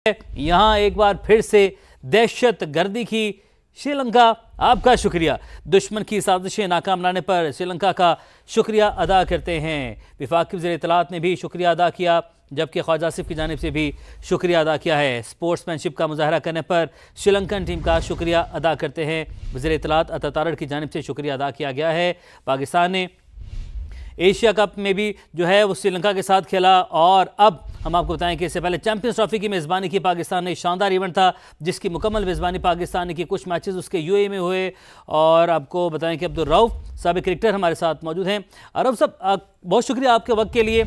यहां एक बार फिर से दहशत गर्दी की श्रीलंका आपका शुक्रिया। दुश्मन की साजिशें नाकाम लाने पर श्रीलंका का शुक्रिया अदा करते हैं। वफाकी वज़ीर इत्तलात ने भी शुक्रिया अदा किया, जबकि ख्वाजा आसिफ की जानिब से भी शुक्रिया अदा किया है। स्पोर्ट्समैनशिप का मुजाहरा करने पर श्रीलंकन टीम का शुक्रिया अदा करते हैं। वज़ीर इत्तलात अता तारड़ की जानिब से शुक्रिया अदा किया गया है। पाकिस्तान ने एशिया कप में भी जो है वो श्रीलंका के साथ खेला और अब हम आपको बताएं कि इससे पहले चैंपियंस ट्रॉफी की मेज़बानी की पाकिस्तान ने। शानदार इवेंट था जिसकी मुकम्मल मेज़बानी पाकिस्तान ने की। कुछ मैचेस उसके यूएई में हुए और आपको बताएं कि अब्दुल रऊफ साबिक क्रिकेटर हमारे साथ मौजूद हैं। रऊफ साहब, बहुत शुक्रिया आपके वक्त के लिए।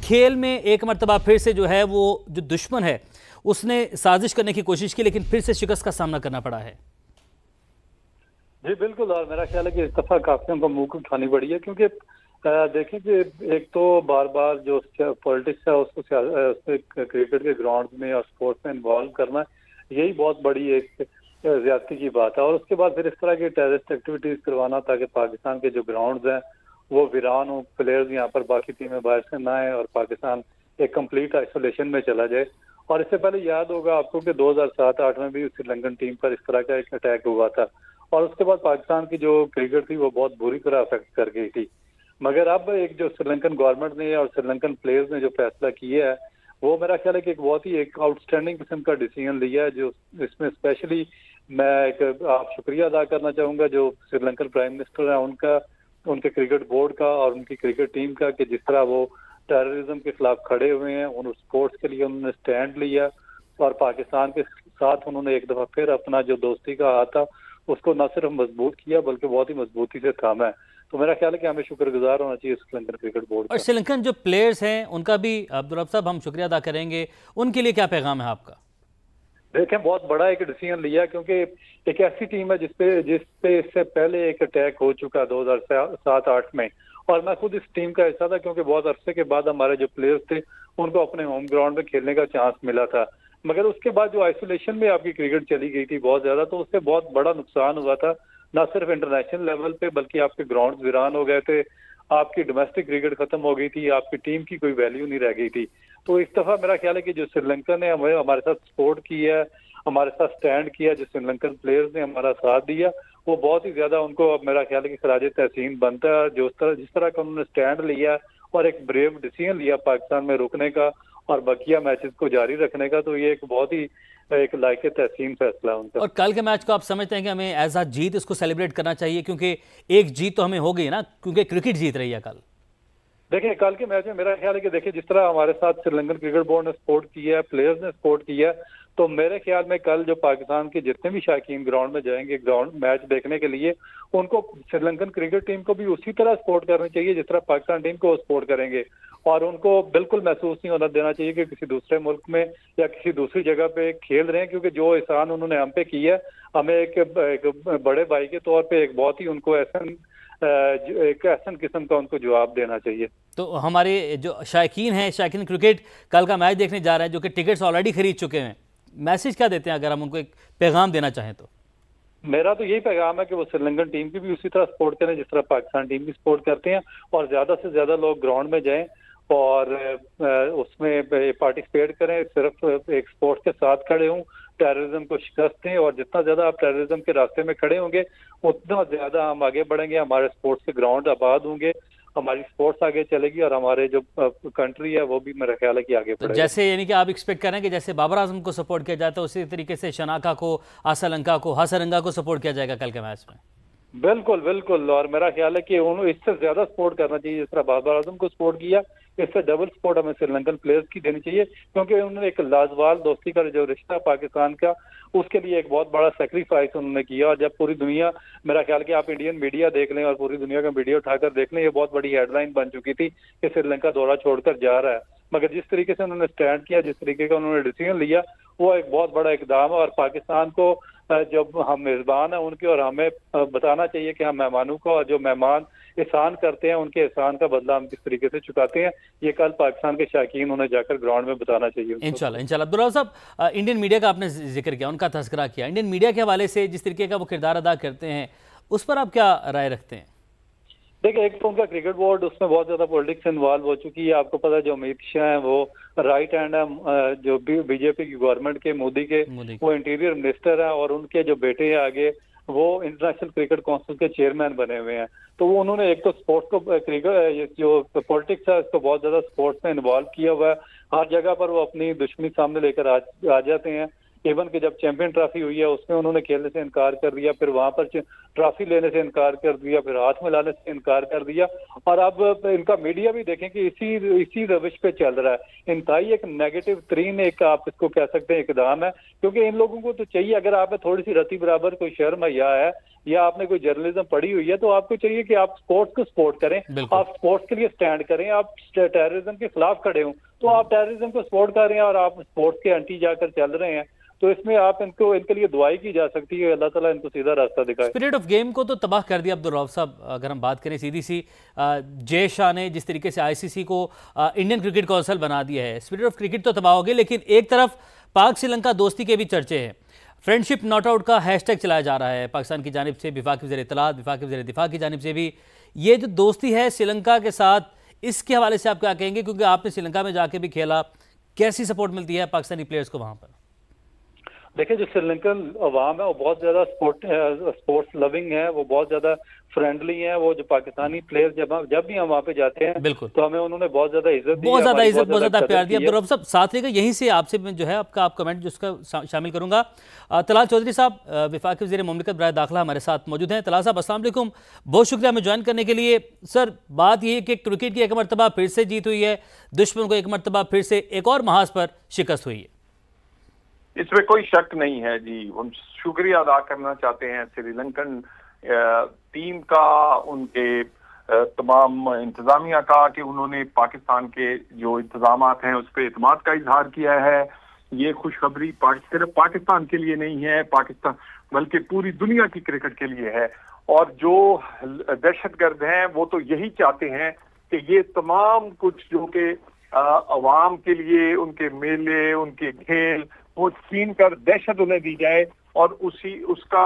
खेल में एक मरतबा फिर से जो है वो जो दुश्मन है उसने साजिश करने की कोशिश की, लेकिन फिर से शिकस्त का सामना करना पड़ा है। जी बिल्कुल, और मेरा ख्याल है कि इस दफा काफियों को मुंह उठानी पड़ी है, क्योंकि देखें कि एक तो बार बार जो पॉलिटिक्स है उसको क्रिकेट के ग्राउंड में और स्पोर्ट्स में इन्वॉल्व करना, यही बहुत बड़ी एक ज्यादती की बात है। और उसके बाद फिर इस तरह की टेररिस्ट एक्टिविटीज करवाना ताकि पाकिस्तान के जो ग्राउंड्स हैं वो वीरान हो, प्लेयर्स यहाँ पर बाकी टीमें बाहर से ना आए और पाकिस्तान एक कंप्लीट आइसोलेशन में चला जाए। और इससे पहले याद होगा आपको कि 2007-8 में भी श्रीलंकन टीम पर इस तरह का एक अटैक हुआ था और उसके बाद पाकिस्तान की जो क्रिकेट थी वो बहुत बुरी तरह अफेक्ट कर गई थी। मगर अब एक जो श्रीलंकन गवर्नमेंट ने और श्रीलंकन प्लेयर्स ने जो फैसला किया है वो मेरा ख्याल है कि एक बहुत ही एक आउटस्टैंडिंग किस्म का डिसीजन लिया है, जो इसमें स्पेशली मैं एक आप शुक्रिया अदा करना चाहूंगा जो श्रीलंकन प्राइम मिनिस्टर है उनका, उनके क्रिकेट बोर्ड का और उनकी क्रिकेट टीम का, कि जिस तरह वो टेररिज्म के खिलाफ खड़े हुए हैं, उन स्पोर्ट्स के लिए उन्होंने स्टैंड लिया और पाकिस्तान के साथ उन्होंने एक दफा फिर अपना जो दोस्ती का हाथ था उसको न सिर्फ मजबूत किया बल्कि बहुत ही मजबूती से थामा है। तो मेरा ख्याल है कि हमें शुक्रगुजार होना चाहिए श्रीलंकन क्रिकेट बोर्ड और श्रीलंकन जो प्लेयर्स हैं उनका भी अब्दुल रऊफ साहब हम शुक्रिया अदा करेंगे। उनके लिए क्या पैगाम है आपका? देखें, बहुत बड़ा एक डिसीजन लिया, क्योंकि एक ऐसी टीम है जिसपे इससे पहले एक अटैक हो चुका 2007-8 में और मैं खुद इस टीम का हिस्सा था, क्योंकि बहुत अरसे के बाद हमारे जो प्लेयर्स थे उनको अपने होम ग्राउंड में खेलने का चांस मिला था। मगर उसके बाद जो आइसोलेशन में आपकी क्रिकेट चली गई थी बहुत ज्यादा, तो उससे बहुत बड़ा नुकसान हुआ था, ना सिर्फ इंटरनेशनल लेवल पे बल्कि आपके ग्राउंड वीरान हो गए थे, आपकी डोमेस्टिक क्रिकेट खत्म हो गई थी, आपकी टीम की कोई वैल्यू नहीं रह गई थी। तो इस दफा मेरा ख्याल है कि जो श्रीलंका ने हमें हमारे साथ सपोर्ट किया है, हमारे साथ स्टैंड किया, जो श्रीलंकन प्लेयर्स ने हमारा साथ दिया, वो बहुत ही ज्यादा उनको अब मेरा ख्याल है कि खराज तहसीन बनता है। जिस तरह का उन्होंने स्टैंड लिया और एक ब्रेव डिसीजन लिया पाकिस्तान में रुकने का और बकिया मैचेस को जारी रखने का, तो ये एक बहुत ही एक लायक तहसीन फैसला उनका। और कल के मैच को आप समझते हैं कि हमें एज अ जीत इसको सेलिब्रेट करना चाहिए, क्योंकि एक जीत तो हमें हो गई ना, क्योंकि क्रिकेट जीत रही है कल। देखिए, कल के मैच में मेरा ख्याल है कि देखिए जिस तरह हमारे साथ श्रीलंकन क्रिकेट बोर्ड ने सपोर्ट किया है, प्लेयर्स ने सपोर्ट किया है, तो मेरे ख्याल में कल जो पाकिस्तान के जितने भी शायकीन ग्राउंड में जाएंगे ग्राउंड मैच देखने के लिए, उनको श्रीलंकन क्रिकेट टीम को भी उसी तरह सपोर्ट करनी चाहिए जिस तरह पाकिस्तान टीम को सपोर्ट करेंगे। और उनको बिल्कुल महसूस नहीं होना देना चाहिए कि किसी दूसरे मुल्क में या किसी दूसरी जगह पे खेल रहे हैं, क्योंकि जो एहसान उन्होंने हम पे किया है, हमें एक बड़े भाई के तौर पे एक बहुत ही उनको एक ऐसा किस्म का उनको जवाब देना चाहिए। तो हमारे जो शायकीन हैं, शायकीन क्रिकेट कल का मैच देखने जा रहे हैं, जो कि टिकट्स ऑलरेडी खरीद चुके हैं, मैसेज क्या देते हैं अगर हम उनको एक पैगाम देना चाहें तो? मेरा तो यही पैगाम है कि वो श्रीलंकन टीम की भी उसी तरह सपोर्ट करें जिस तरह पाकिस्तान टीम की सपोर्ट करते हैं और ज्यादा से ज्यादा लोग ग्राउंड में जाएं और उसमें पार्टिसिपेट करें, सिर्फ एक स्पोर्ट्स के साथ खड़े हों, टेररिज्म को शिकस्त दें। और जितना ज्यादा आप टेररिज्म के रास्ते में खड़े होंगे उतना ज्यादा हम आगे बढ़ेंगे, हमारे स्पोर्ट्स के ग्राउंड आबाद होंगे, हमारी स्पोर्ट्स आगे चलेगी और हमारे जो कंट्री है वो भी मेरा ख्याल है कि आगे बढ़ेगी। जैसे यानी कि आप एक्सपेक्ट करें कि जैसे बाबर आजम को सपोर्ट किया जाता है उसी तरीके से शनाका को, आसलंका को, हासरंगा को सपोर्ट किया जाएगा कल के मैच में? बिल्कुल बिल्कुल, और मेरा ख्याल है कि उन्होंने इससे ज्यादा सपोर्ट करना चाहिए जिस तरह बाबर आजम को सपोर्ट किया, इससे डबल सपोर्ट हमें श्रीलंकन प्लेयर्स की देनी चाहिए, क्योंकि उन्होंने एक लाजवाल दोस्ती का जो रिश्ता पाकिस्तान का, उसके लिए एक बहुत बड़ा सेक्रीफाइस उन्होंने किया। और जब पूरी दुनिया, मेरा ख्याल कि आप इंडियन मीडिया देख लें और पूरी दुनिया का मीडिया उठाकर देख लें, ये बहुत बड़ी हेडलाइन बन चुकी थी कि श्रीलंका दौरा छोड़कर जा रहा है। मगर जिस तरीके से उन्होंने स्टैंड किया, जिस तरीके का उन्होंने डिसीजन लिया, वो एक बहुत बड़ा इकदाम है। और पाकिस्तान को जब हम मेजबान हैं उनके, और हमें बताना चाहिए कि हम मेहमानों को, और जो मेहमान एहसान करते हैं उनके एहसान का बदला हम किस तरीके से चुकाते हैं, ये कल पाकिस्तान के शायकीन उन्हें जाकर ग्राउंड में बताना चाहिए। इंशाल्लाह। अब्दुल रऊफ साहब, इंडियन मीडिया का आपने जिक्र किया, उनका तस्करा किया, इंडियन मीडिया के हवाले से जिस तरीके का वो किरदार अदा करते हैं उस पर आप क्या राय रखते हैं? देखिए, एक तो उनका क्रिकेट बोर्ड, उसमें बहुत ज्यादा पॉलिटिक्स इन्वॉल्व हो चुकी है। आपको पता है जो अमित शाह हैं वो राइट हैंड है जो बीजेपी की गवर्नमेंट के, मोदी के, वो इंटीरियर मिनिस्टर हैं, और उनके जो बेटे हैं आगे वो इंटरनेशनल क्रिकेट काउंसिल के चेयरमैन बने हुए हैं। तो वो उन्होंने एक तो स्पोर्ट्स को, क्रिकेट जो पॉलिटिक्स है इसको बहुत ज्यादा स्पोर्ट्स में इन्वॉल्व किया हुआ है। हर जगह पर वो अपनी दुश्मनी सामने लेकर आ जाते हैं। इवन कि जब चैंपियन ट्रॉफी हुई है उसमें उन्होंने खेलने से इनकार कर दिया, फिर वहां पर ट्रॉफी लेने से इनकार कर दिया, फिर हाथ मिलाने से इनकार कर दिया। और अब इनका मीडिया भी देखें कि इसी रविश पे चल रहा है। इंतहाई एक नेगेटिव तरीन एक आप इसको कह सकते हैं इकदाम है, क्योंकि इन लोगों को तो चाहिए, अगर आप में थोड़ी सी रत्ती बराबर कोई शर्म या है या आपने कोई जर्नलिज्म पढ़ी हुई है, तो आपको चाहिए कि आप स्पोर्ट्स को सपोर्ट करें, आप स्पोर्ट्स के लिए स्टैंड करें, आप टेररिज्म के खिलाफ खड़े हों। तो आप टेररिज्म को सपोर्ट कर रहे हैं और आप स्पोर्ट्स के एंटी जाकर चल रहे हैं। तो इसमें आप इनके लिए दुआई की जा सकती है, अल्लाह ताला इनको सीधा रास्ता दिखाए। स्पिरिट ऑफ गेम को तो तबाह कर दिया अब्दुल रऊफ साहब। अगर हम बात करें सीधी सी, जय शाह ने जिस तरीके से आईसीसी को इंडियन क्रिकेट काउंसिल बना दिया है, स्पिरिट ऑफ क्रिकेट तो तबाह हो गई। लेकिन एक तरफ पाक श्रीलंका दोस्ती के भी चर्चे हैं, फ्रेंडशिप नॉट आउट का हैशटैग चलाया जा रहा है पाकिस्तान की जानिब से, वफाक वज़ीर इत्तलात, वफाक वज़ीर दिफा की जानिब से भी। ये जो दोस्ती है श्रीलंका के साथ, इसके हवाले से आप क्या कहेंगे, क्योंकि आपने श्रीलंका में जाके भी खेला, कैसी सपोर्ट मिलती है पाकिस्तानी प्लेयर्स को वहाँ पर? देखिए, जो श्रीलंकन अवाम है वो बहुत ज्यादा स्पोर्ट्स लविंग है, वो बहुत ज्यादा फ्रेंडली है। वो जो पाकिस्तानी प्लेयर्स जब भी हम वहाँ पे जाते हैं बिल्कुल, तो हमें उन्होंने बहुत ज्यादा इज्जत दी, बहुत ज्यादा प्यार दिया। अब्दुल रऊफ साहब साथ रहेगा, यहीं से आपसे जो है आपका कमेंट जिसका शामिल करूंगा। तलाल चौधरी साहब, वफाकी वज़ीर मुमलिकत बराए दाखिला हमारे साथ मौजूद हैं। तलाल साहब अस्सलाम वालेकुम, बहुत शुक्रिया हमें ज्वाइन करने के लिए। सर, बात यह है कि क्रिकेट की एक मरतबा फिर से जीत हुई है, दुश्मन को एक मरतबा फिर से एक और महाज पर शिकस्त हुई है। इसमें कोई शक नहीं है जी। हम शुक्रिया अदा करना चाहते हैं श्रीलंकन टीम का, उनके तमाम इंतजामिया का, कि उन्होंने पाकिस्तान के जो इंतजामात हैं उस पर एतमाद का इजहार किया है। ये खुशखबरी सिर्फ पाकिस्तान के लिए नहीं है, पाकिस्तान बल्कि पूरी दुनिया की क्रिकेट के लिए है। और जो दहशतगर्द हैं वो तो यही चाहते हैं कि ये तमाम कुछ जो कि अवाम के लिए उनके मेले, उनके खेल, वो छीन कर दहशत उन्हें दी जाए, और उसका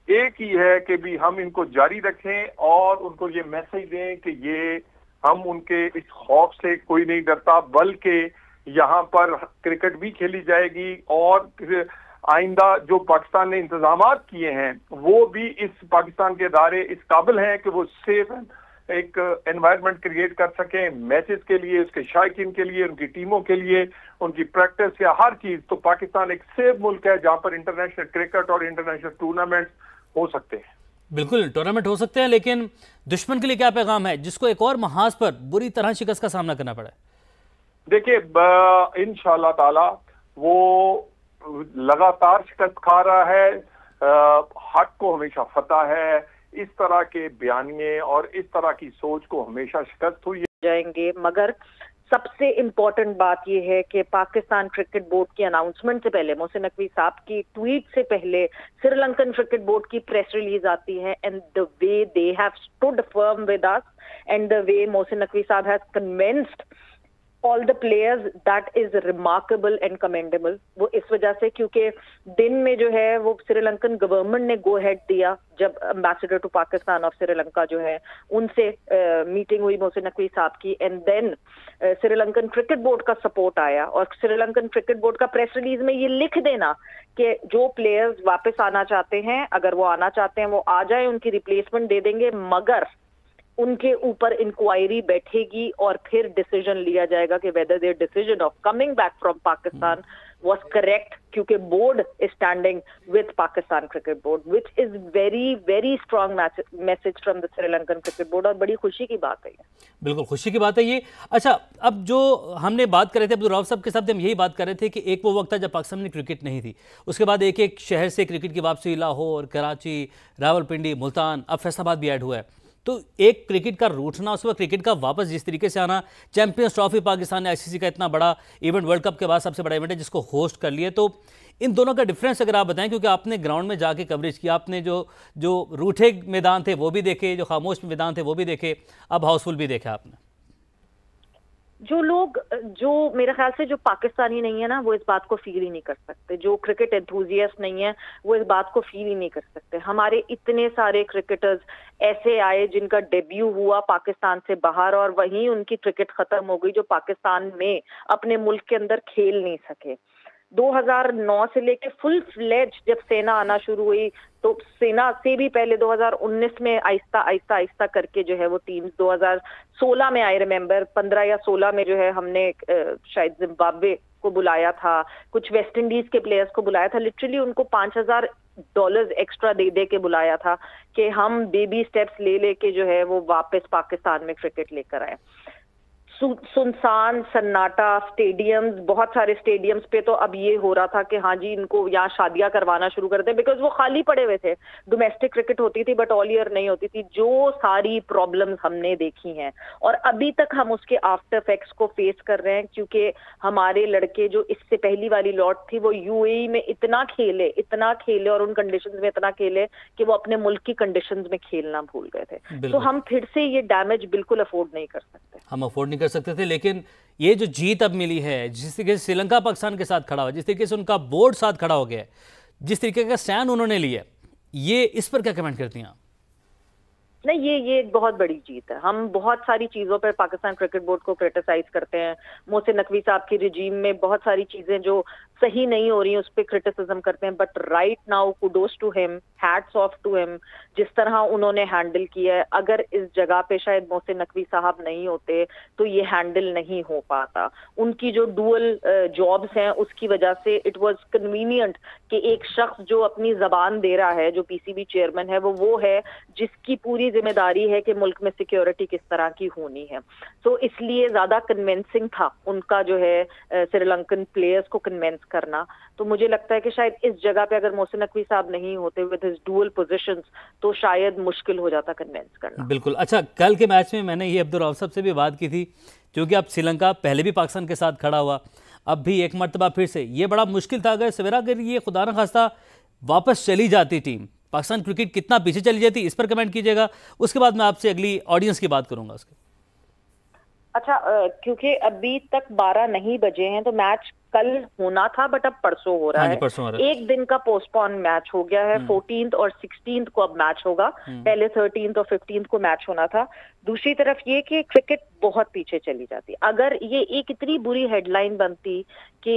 एक ही है कि भी हम इनको जारी रखें और उनको ये मैसेज दें कि ये हम उनके इस खौफ से कोई नहीं डरता, बल्कि यहाँ पर क्रिकेट भी खेली जाएगी। और आइंदा जो पाकिस्तान ने इंतजामात किए हैं वो भी इस पाकिस्तान के अदारे इस काबिल हैं कि वो सेफ एक एनवायरनमेंट क्रिएट कर सकें मैचेस के लिए, उसके शायकीन के लिए, उनकी टीमों के लिए, उनकी प्रैक्टिस या हर चीज। तो पाकिस्तान एक सेफ मुल्क है जहां पर इंटरनेशनल क्रिकेट और इंटरनेशनल टूर्नामेंट हो सकते हैं। बिल्कुल टूर्नामेंट हो सकते हैं, लेकिन दुश्मन के लिए क्या पैगाम है जिसको एक और महाज पर बुरी तरह शिकस्त का सामना करना पड़ा है? देखिए, इंशाअल्लाह ताला वो लगातार शिकस्त खा रहा है, हक को हमेशा फतह है। इस तरह के बयानिए और इस तरह की सोच को हमेशा शिकस्त हुई जाएंगे। मगर सबसे इम्पोर्टेंट बात यह है कि पाकिस्तान क्रिकेट बोर्ड की अनाउंसमेंट से पहले, मोहसिन नकवी साहब की ट्वीट से पहले श्रीलंकन क्रिकेट बोर्ड की प्रेस रिलीज आती है, and the way they have stood firm with us and the way Mohsin Naqvi साहब has convinced all the players, that is remarkable and commendable। वो इस वजह से क्योंकि दिन में जो है वो श्रीलंकन गवर्नमेंट ने गो हेड दिया जब ambassador to Pakistan of Sri Lanka जो है उनसे मीटिंग हुई मोहसिन नकवी साहब की, and then Sri Lankan cricket board का सपोर्ट आया। और श्रीलंकन क्रिकेट बोर्ड का प्रेस रिलीज में ये लिख देना कि जो प्लेयर्स वापस आना चाहते हैं, अगर वो आना चाहते हैं वो आ जाए, उनकी रिप्लेसमेंट दे देंगे, मगर उनके ऊपर इंक्वायरी बैठेगी और फिर डिसीजन लिया जाएगा कि whether their decision of coming back from Pakistan was correct, क्योंकि board is standing with Pakistan cricket board, which is very very strong message from the Sri Lankan cricket board, और बड़ी खुशी की बात है। बिल्कुल खुशी की बात है ये। अच्छा, अब जो हमने बात कर रहे थे अब्दुल रऊफ साहब के साथ, हम यही बात कर रहे थे कि एक वो वक्त था जब पाकिस्तान में क्रिकेट नहीं थी, उसके बाद एक एक शहर से क्रिकेट की वापसी, लाहौर, कराची, रावलपिंडी, मुल्तान, अब फैसलाबाद भी ऐड हुआ है। तो एक क्रिकेट का रूठना, उस वक्त क्रिकेट का वापस जिस तरीके से आना, चैंपियंस ट्रॉफी पाकिस्तान ने आईसीसी का इतना बड़ा इवेंट, वर्ल्ड कप के बाद सबसे बड़ा इवेंट है जिसको होस्ट कर लिए, तो इन दोनों का डिफरेंस अगर आप बताएं, क्योंकि आपने ग्राउंड में जाके कवरेज किया, आपने जो रूठे मैदान थे वो भी देखे, जो खामोश मैदान थे वो भी देखे, अब हाउसफुल भी देखा आपने। जो लोग, जो मेरे ख्याल से जो पाकिस्तानी नहीं है ना, वो इस बात को फील ही नहीं कर सकते। जो क्रिकेट एंथुजियास्ट नहीं है वो इस बात को फील ही नहीं कर सकते। हमारे इतने सारे क्रिकेटर्स ऐसे आए जिनका डेब्यू हुआ पाकिस्तान से बाहर और वहीं उनकी क्रिकेट खत्म हो गई, जो पाकिस्तान में अपने मुल्क के अंदर खेल नहीं सके। 2009 से लेके फुल फ्लेज जब सेना आना शुरू हुई, तो सेना से भी पहले 2019 में आहिस्ता आहिस्ता आहिस्ता करके जो है वो टीम्स 2016 में, आई रिमेम्बर 15 या 16 में जो है हमने शायद जिम्बाब्वे को बुलाया था, कुछ वेस्ट इंडीज के प्लेयर्स को बुलाया था। लिटरली उनको $5,000 एक्स्ट्रा दे दे के बुलाया था कि हम बेबी स्टेप्स ले लेके जो है वो वापस पाकिस्तान में क्रिकेट लेकर आए। सुनसान सन्नाटा स्टेडियम्स, बहुत सारे स्टेडियम्स पे तो अब ये हो रहा था कि हाँ जी इनको यहाँ शादियां करवाना शुरू कर दें, बिकॉज वो खाली पड़े हुए थे। डोमेस्टिक क्रिकेट होती थी बट ऑल ईयर नहीं होती थी। जो सारी प्रॉब्लम्स हमने देखी हैं और अभी तक हम उसके आफ्टर इफेक्ट्स को फेस कर रहे हैं, क्योंकि हमारे लड़के जो इससे पहली वाली लॉट थी वो यूएई में इतना खेले और उन कंडीशंस में इतना खेले कि वो अपने मुल्क की कंडीशंस में खेलना भूल गए थे। तो हम फिर से ये डैमेज बिल्कुल अफोर्ड नहीं कर सकते। हम अफोर्ड नहीं कर सकते थे, लेकिन ये जो जीत अब मिली है, जिस तरीके से श्रीलंका पाकिस्तान के साथ खड़ा हुआ, जिस तरीके से उनका बोर्ड साथ खड़ा हो गया, जिस तरीके का स्टैंड उन्होंने लिया, ये इस पर क्या कमेंट करती हैं आप? नहीं, ये एक बहुत बड़ी जीत है। हम बहुत सारी चीजों पर पाकिस्तान क्रिकेट बोर्ड को क्रिटिसाइज करते हैं। मोहसिन नकवी साहब की रिजीम में बहुत सारी चीजें जो सही नहीं हो रही हैं उस पर क्रिटिसिज्म करते हैं, but right now kudos to him, hats off to him, जिस तरह उन्होंने हैंडल किया है। अगर इस जगह पे शायद मोहसिन नकवी साहब नहीं होते तो ये हैंडल नहीं हो पाता। उनकी जो डुअल जॉब्स हैं उसकी वजह से इट वाज कन्वीनियंट कि एक शख्स जो अपनी जबान दे रहा है, जो पीसीबी चेयरमैन है, वो है जिसकी पूरी जिम्मेदारी है कि मुल्क में सिक्योरिटी किस तरह की होनी है। तो इसलिए ज्यादा कन्विंसिंग था उनका जो है श्रीलंकन प्लेयर्स को कन्विंस करना। तो मुझे लगता है कि शायद इस जगह पे अगर मोहसिन नकवी साहब नहीं होते विद हिज डुअल पोजीशंस तो शायद मुश्किल हो जाता कन्विंस करना। बिल्कुल। अच्छा, कल के मैच में मैंने ये अब्दुल रऊफ साहब से भी बात की थी, क्योंकि अब श्रीलंका पहले भी पाकिस्तान के साथ खड़ा हुआ, अब भी एक मरतबा फिर से ये बड़ा मुश्किल था। अगर सवेरा अगर ये खुदा न खास्ता वापस चली जाती टीम, पाकिस्तान क्रिकेट कितना पीछे चली जाती, इस पर कमेंट कीजिएगा। उसके बाद मैं आपसे अगली ऑडियंस की बात करूंगा उसके। अच्छा, क्योंकि अभी तक 12 नहीं बजे हैं तो मैच कल होना था बट अब परसों हो रहा है। एक दिन का पोस्टपोन मैच हो गया है। 14th और 16th को अब मैच होगा। पहले 13th और 15th को मैच होना था। दूसरी तरफ ये कि क्रिकेट बहुत पीछे चली जाती। अगर ये एक इतनी बुरी हेडलाइन बनती कि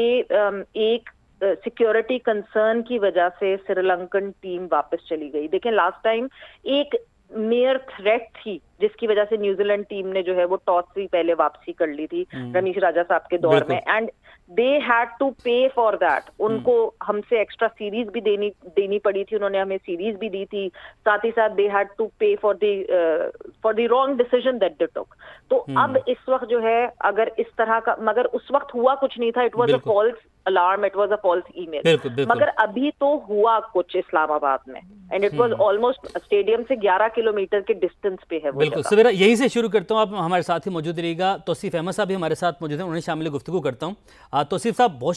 एक सिक्योरिटी कंसर्न की वजह से श्रीलंकन टीम वापस चली गई। देखें, लास्ट टाइम एक मेयर थ्रेट थी जिसकी वजह से न्यूजीलैंड टीम ने जो है वो टॉस से पहले वापसी कर ली थी रमीश राजा साहब के दौर में, and they had to pay for that. उनको हमसे एक्स्ट्रा सीरीज भी देनी पड़ी थी, उन्होंने हमें सीरीज भी दी थी, साथ ही साथ they had to pay for the wrong decision that they took. तो अब इस वक्त जो है अगर इस तरह का, मगर उस वक्त हुआ कुछ नहीं था, it was a false alarm, it was a false email. मगर अभी तो हुआ कुछ इस्लामाबाद में, and it was almost stadium से 11 किलोमीटर के डिस्टेंस पे है वो। बिल्कुल सवेरा, यही से शुरू करता हूँ। आप हमारे साथ ही मौजूद रहिएगा। तौसीफ अहमद साहब भी हमारे साथ मौजूद हैं, उन्हें शामिल गुफ्तगू करता हूँ। तौसीफ साहब, बहुत